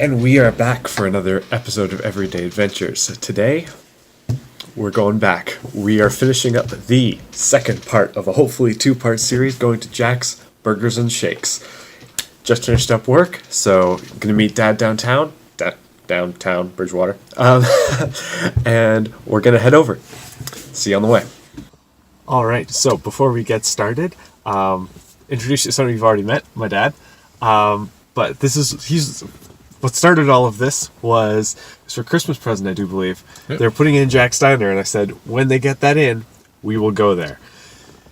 And we are back for another episode of Everyday Adventures. Today, we're going back. We are finishing up the second part of a hopefully two-part series going to Jack's Burgers and Shakes. Just finished up work, so gonna meet Dad downtown, downtown Bridgewater, and we're gonna head over. See you on the way. All right, so before we get started, introduce you to someone you've already met, my dad. But he's what started all of this was for Christmas present, I do believe. Yep. They're putting in Jack's Diner, and I said, when they get that in, we will go there.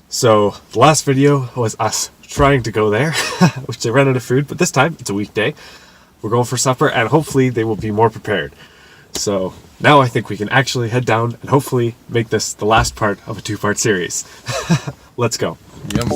So the last video was us trying to go there, which they ran out of food, but this time it's a weekday. We're going for supper, and hopefully they will be more prepared. So now I think we can actually head down and hopefully make this the last part of a two-part series. Let's go. Yum.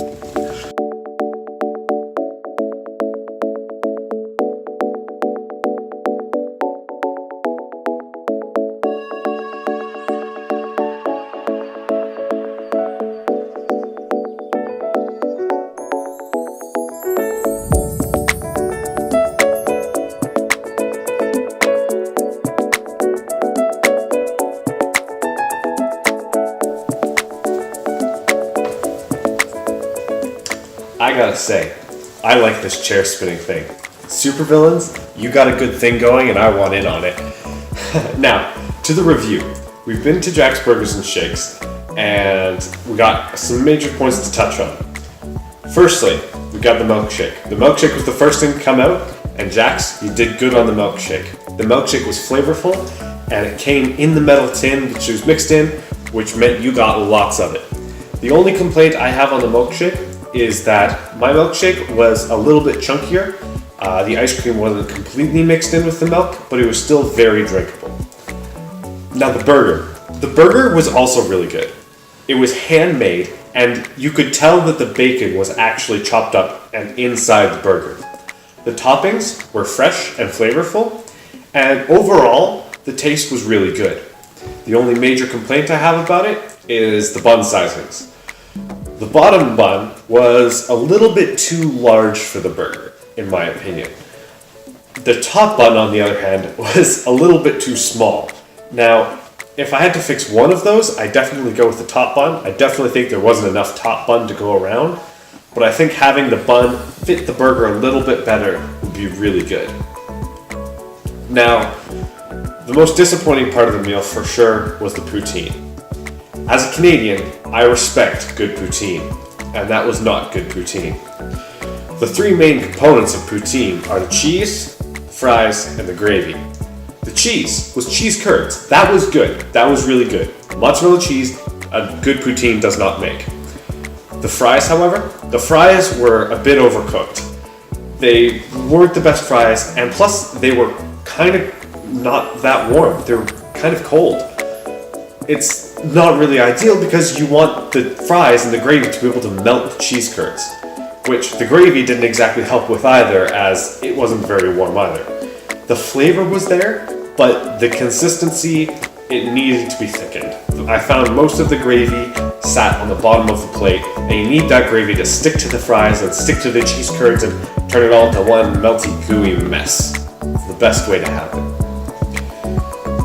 I gotta say, I like this chair spinning thing. Supervillains, you got a good thing going and I want in on it. Now, to the review. We've been to Jack's Burgers and Shakes, and we got some major points to touch on. Firstly, we got the milkshake. The milkshake was the first thing to come out, and Jack's, you did good on the milkshake. The milkshake was flavorful, and it came in the metal tin which was mixed in, which meant you got lots of it. The only complaint I have on the milkshake is that my milkshake was a little bit chunkier. The ice cream wasn't completely mixed in with the milk, but it was still very drinkable. Now the burger. The burger was also really good. It was handmade, and you could tell that the bacon was actually chopped up and inside the burger. The toppings were fresh and flavorful, and overall, the taste was really good. The only major complaint I have about it is the bun sizings. The bottom bun was a little bit too large for the burger, in my opinion. The top bun, on the other hand, was a little bit too small. Now, if I had to fix one of those, I'd definitely go with the top bun. I definitely think there wasn't enough top bun to go around, but I think having the bun fit the burger a little bit better would be really good. Now, the most disappointing part of the meal for sure was the poutine. As a Canadian, I respect good poutine, and that was not good poutine. The three main components of poutine are the cheese, fries, and the gravy. The cheese was cheese curds. That was good. That was really good. Mozzarella cheese, a good poutine does not make. The fries, however, the fries were a bit overcooked. They weren't the best fries, and plus they were kind of not that warm. They were kind of cold. It's not really ideal because you want the fries and the gravy to be able to melt the cheese curds, which the gravy didn't exactly help with either, as it wasn't very warm either. The flavor was there, but the consistency, it needed to be thickened. I found most of the gravy sat on the bottom of the plate, and you need that gravy to stick to the fries and stick to the cheese curds and turn it all into one melty, gooey mess. It's the best way to have it.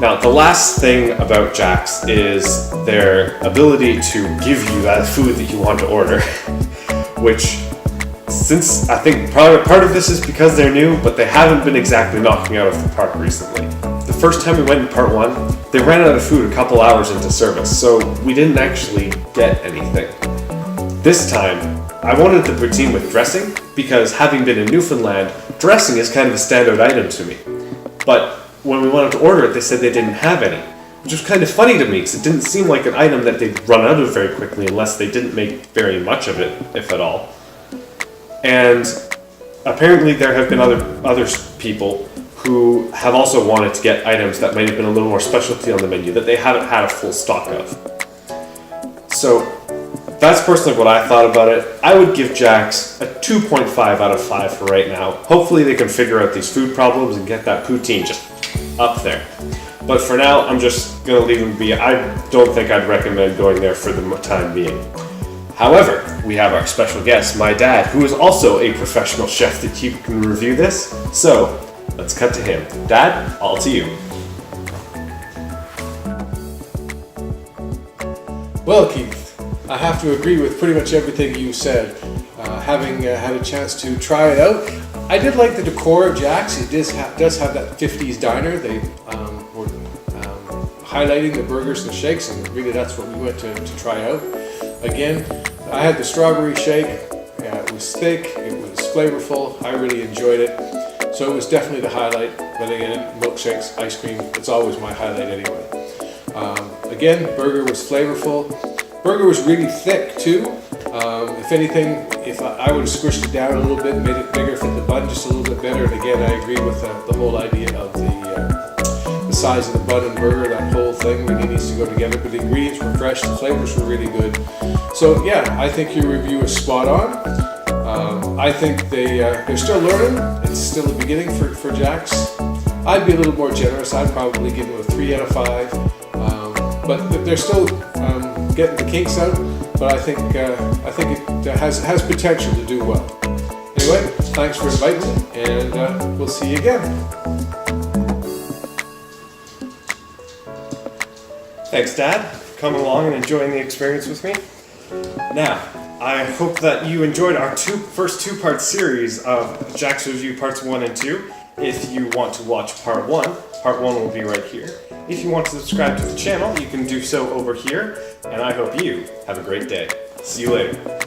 Now, the last thing about Jack's is their ability to give you that food that you want to order, which, since I think part of this is because they're new, but they haven't been exactly knocking out of the park recently. The first time we went in part one, they ran out of food a couple hours into service, so we didn't actually get anything. This time, I wanted the poutine with dressing, because having been in Newfoundland, dressing is kind of a standard item to me. But when we wanted to order it, they said they didn't have any, which was kind of funny to me because it didn't seem like an item that they'd run out of very quickly unless they didn't make very much of it, if at all. And apparently there have been other people who have also wanted to get items that might have been a little more specialty on the menu that they haven't had a full stock of. So that's personally what I thought about it. I would give Jack's a 2.5 out of 5 for right now. Hopefully they can figure out these food problems and get that poutine just up there. But for now, I'm just going to leave them be. I don't think I'd recommend going there for the time being. However, we have our special guest, my dad, who is also a professional chef that you can review this. So, Let's cut to him. Dad, all to you. Well, Keith, I have to agree with pretty much everything you said. Having had a chance to try it out, I did like the decor of Jack's. It does have that 50s diner. They were highlighting the burgers and shakes, and really that's what we went to try out. Again, I had the strawberry shake. It was thick, it was flavorful. I really enjoyed it. So it was definitely the highlight. But again, milkshakes, ice cream, it's always my highlight anyway. Again, burger was flavorful. Burger was really thick too. If anything, if I would have squished it down a little bit, made it bigger, fit the bun just a little bit better. And again, I agree with the whole idea of the size of the bun and burger. That whole thing really needs to go together. But the ingredients were fresh, the flavors were really good. So yeah, I think your review is spot on. I think they're still learning. It's still the beginning for Jack's. I'd be a little more generous. I'd probably give them a 3 out of 5. But they're still getting the kinks out. But I think it has potential to do well. Anyway, thanks for inviting me, and we'll see you again. Thanks, Dad, for coming along and enjoying the experience with me. Now, I hope that you enjoyed our first two-part series of Jack's Review Parts 1 and 2. If you want to watch Part 1 will be right here. If you want to subscribe to the channel, you can do so over here, and I hope you have a great day. See you later.